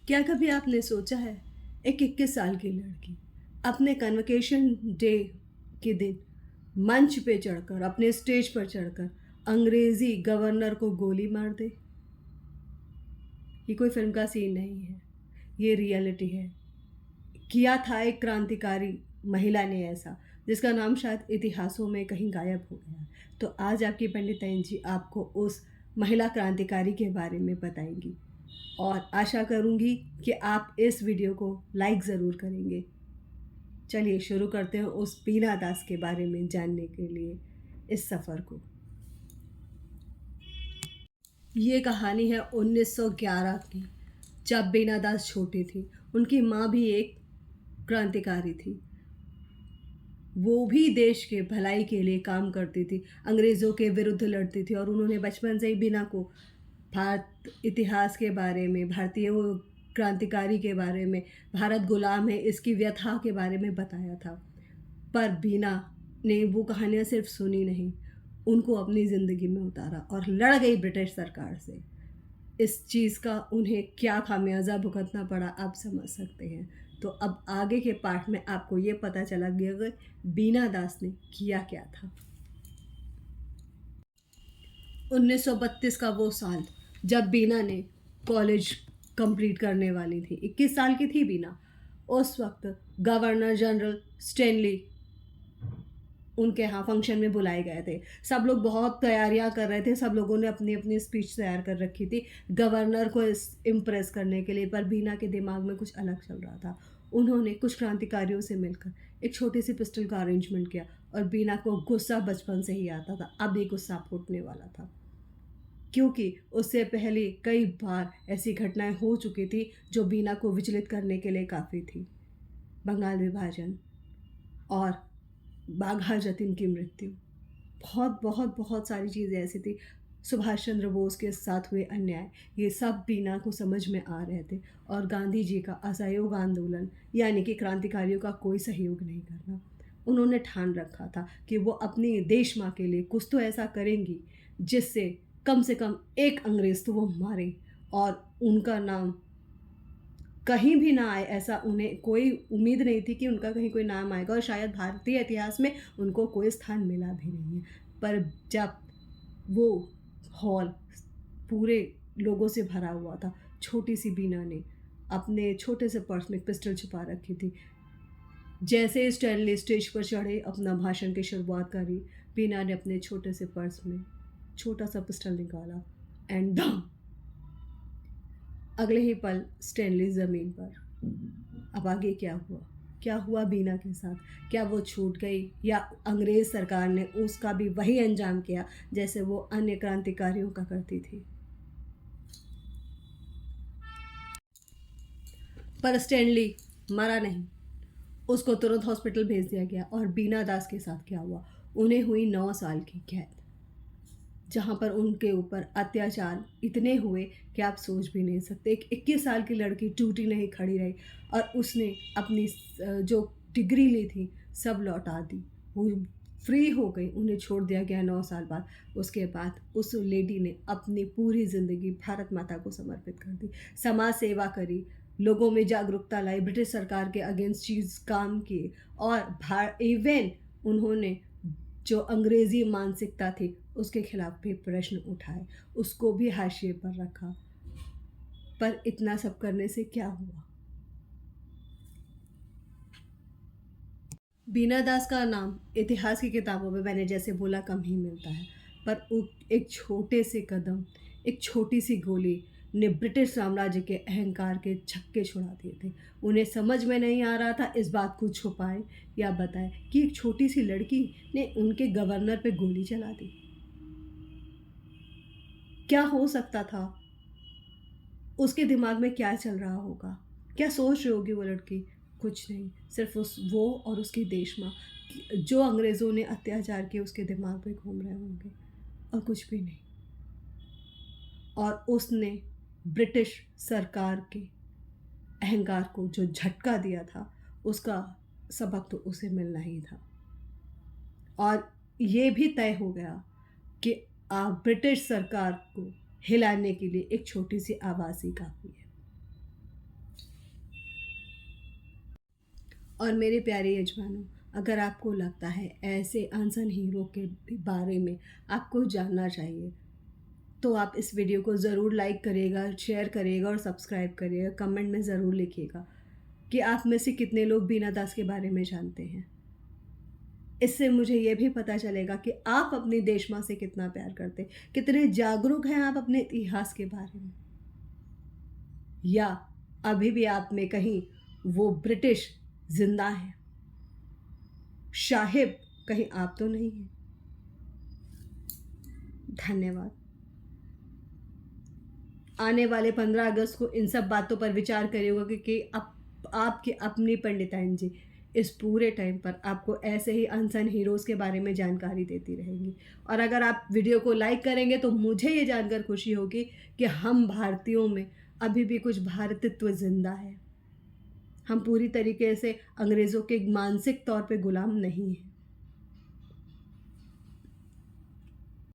क्या कभी आपने सोचा है, एक 21 साल की लड़की अपने कन्वोकेशन डे के दिन मंच पे चढ़कर, अपने स्टेज पर चढ़कर अंग्रेजी गवर्नर को गोली मार दे? ये कोई फिल्म का सीन नहीं है, ये रियलिटी है। किया था एक क्रांतिकारी महिला ने ऐसा, जिसका नाम शायद इतिहासों में कहीं गायब हो गया। तो आज आपकी पंडिताइन जी आपको उस महिला क्रांतिकारी के बारे में बताएंगी, और आशा करूंगी कि आप इस वीडियो को लाइक ज़रूर करेंगे। चलिए शुरू करते हैं उस बीना दास के बारे में जानने के लिए इस सफ़र को। ये कहानी है 1911 की, जब बीना दास छोटी थी। उनकी माँ भी एक क्रांतिकारी थी। वो भी देश के भलाई के लिए काम करती थी, अंग्रेज़ों के विरुद्ध लड़ती थी, और उन्होंने बचपन से ही बीना को भारत इतिहास के बारे में, भारतीय वो क्रांतिकारी के बारे में, भारत गुलाम है इसकी व्यथा के बारे में बताया था। पर बीना ने वो कहानियाँ सिर्फ सुनी नहीं, उनको अपनी ज़िंदगी में उतारा और लड़ गई ब्रिटिश सरकार से। इस चीज़ का उन्हें क्या खामियाजा भुगतना पड़ा, आप समझ सकते हैं। तो अब आगे के पार्ट में आपको ये पता चला कि अगर बीना दास ने किया क्या था। 1932 का वो साल, जब बीना ने कॉलेज कंप्लीट करने वाली थी। 21 साल की थी बीना। उस वक्त गवर्नर जनरल स्टैनली उनके यहाँ फंक्शन में बुलाए गए थे। सब लोग बहुत तैयारियां कर रहे थे, सब लोगों ने अपनी अपनी स्पीच तैयार कर रखी थी गवर्नर को इम्प्रेस करने के लिए। पर बीना के दिमाग में कुछ अलग चल रहा था। उन्होंने कुछ क्रांतिकारियों से मिलकर एक छोटी सी पिस्टल का अरेंजमेंट किया, और बीना को गुस्सा बचपन से ही आता था। अब ये गुस्सा फूटने वाला था, क्योंकि उससे पहले कई बार ऐसी घटनाएं हो चुकी थी जो बीना को विचलित करने के लिए काफ़ी थी। बंगाल विभाजन और बाघा जतिन की मृत्यु, बहुत बहुत बहुत सारी चीज़ें ऐसी थी। सुभाष चंद्र बोस के साथ हुए अन्याय, ये सब बीना को समझ में आ रहे थे। और गांधी जी का असहयोग आंदोलन, यानी कि क्रांतिकारियों का कोई सहयोग नहीं करना। उन्होंने ठान रखा था कि वो अपनी देश माँ के लिए कुछ तो ऐसा करेंगी जिससे कम से कम एक अंग्रेज़ तो वो मारे, और उनका नाम कहीं भी ना आए, ऐसा उन्हें कोई उम्मीद नहीं थी कि उनका कहीं कोई नाम आएगा, और शायद भारतीय इतिहास में उनको कोई स्थान मिला भी नहीं है। पर जब वो हॉल पूरे लोगों से भरा हुआ था, छोटी सी बीना ने अपने छोटे से पर्स में पिस्टल छुपा रखी थी। जैसे स्टैनली स्टेज पर चढ़े, अपना भाषण की शुरुआत करी, बीना ने अपने छोटे से पर्स में छोटा सा पिस्टल निकाला, एंड दम, अगले ही पल स्टैनली ज़मीन पर। अब आगे क्या हुआ, क्या हुआ बीना के साथ? क्या वो छूट गई, या अंग्रेज़ सरकार ने उसका भी वही अंजाम किया जैसे वो अन्य क्रांतिकारियों का करती थी? पर स्टैनली मरा नहीं, उसको तुरंत हॉस्पिटल भेज दिया गया। और बीना दास के साथ क्या हुआ? उन्हें हुई 9 साल की कैद, जहाँ पर उनके ऊपर अत्याचार इतने हुए कि आप सोच भी नहीं सकते। एक 21 साल की लड़की टूटी नहीं खड़ी रही, और उसने अपनी जो डिग्री ली थी सब लौटा दी। वो फ्री हो गई, उन्हें छोड़ दिया गया 9 साल बाद। उसके बाद उस लेडी ने अपनी पूरी ज़िंदगी भारत माता को समर्पित कर दी, समाज सेवा करी, लोगों में जागरूकता लाई, ब्रिटिश सरकार के अगेंस्ट चीज़ काम किए, और इवन उन्होंने जो अंग्रेज़ी मानसिकता थी उसके खिलाफ भी प्रश्न उठाए, उसको भी हाशिए पर रखा। पर इतना सब करने से क्या हुआ? बीना दास का नाम इतिहास की किताबों में, मैंने जैसे बोला, कम ही मिलता है। पर एक छोटे से कदम, एक छोटी सी गोली ने ब्रिटिश साम्राज्य के अहंकार के छक्के छुड़ा दिए थे। उन्हें समझ में नहीं आ रहा था इस बात को छुपाएं या बताएं कि एक छोटी सी लड़की ने उनके गवर्नर पे गोली चला दी। क्या हो सकता था? उसके दिमाग में क्या चल रहा होगा? क्या सोच रही होगी वो लड़की? कुछ नहीं, सिर्फ वो और उसकी देश माँ, जो अंग्रेज़ों ने अत्याचार किए उसके दिमाग में घूम रहे होंगे, और कुछ भी नहीं। और उसने ब्रिटिश सरकार के अहंकार को जो झटका दिया था, उसका सबक तो उसे मिलना ही था। और ये भी तय हो गया कि ब्रिटिश सरकार को हिलाने के लिए एक छोटी सी आवाज़ ही काफ़ी है। और मेरे प्यारे यजमानों, अगर आपको लगता है ऐसे अनसन हीरो के बारे में आपको जानना चाहिए, तो आप इस वीडियो को ज़रूर लाइक करिएगा, शेयर करिएगा और सब्सक्राइब करिएगा। कमेंट में ज़रूर लिखिएगा कि आप में से कितने लोग बीना दास के बारे में जानते हैं। इससे मुझे ये भी पता चलेगा कि आप अपनी देश माँ से कितना प्यार करते, कितने जागरूक हैं आप अपने इतिहास के बारे में, या अभी भी आप में कहीं वो ब्रिटिश जिंदा है, साहिब कहीं आप तो नहीं हैं। धन्यवाद। आने वाले 15 अगस्त को इन सब बातों पर विचार करिएगा कि आपकी अपनी पंडिताइन जी इस पूरे टाइम पर आपको ऐसे ही अनसन हीरोज़ के बारे में जानकारी देती रहेंगी। और अगर आप वीडियो को लाइक करेंगे तो मुझे ये जानकर खुशी होगी कि हम भारतीयों में अभी भी कुछ भारतित्व ज़िंदा है। हम पूरी तरीके से अंग्रेज़ों के मानसिक तौर पे गुलाम नहीं हैं।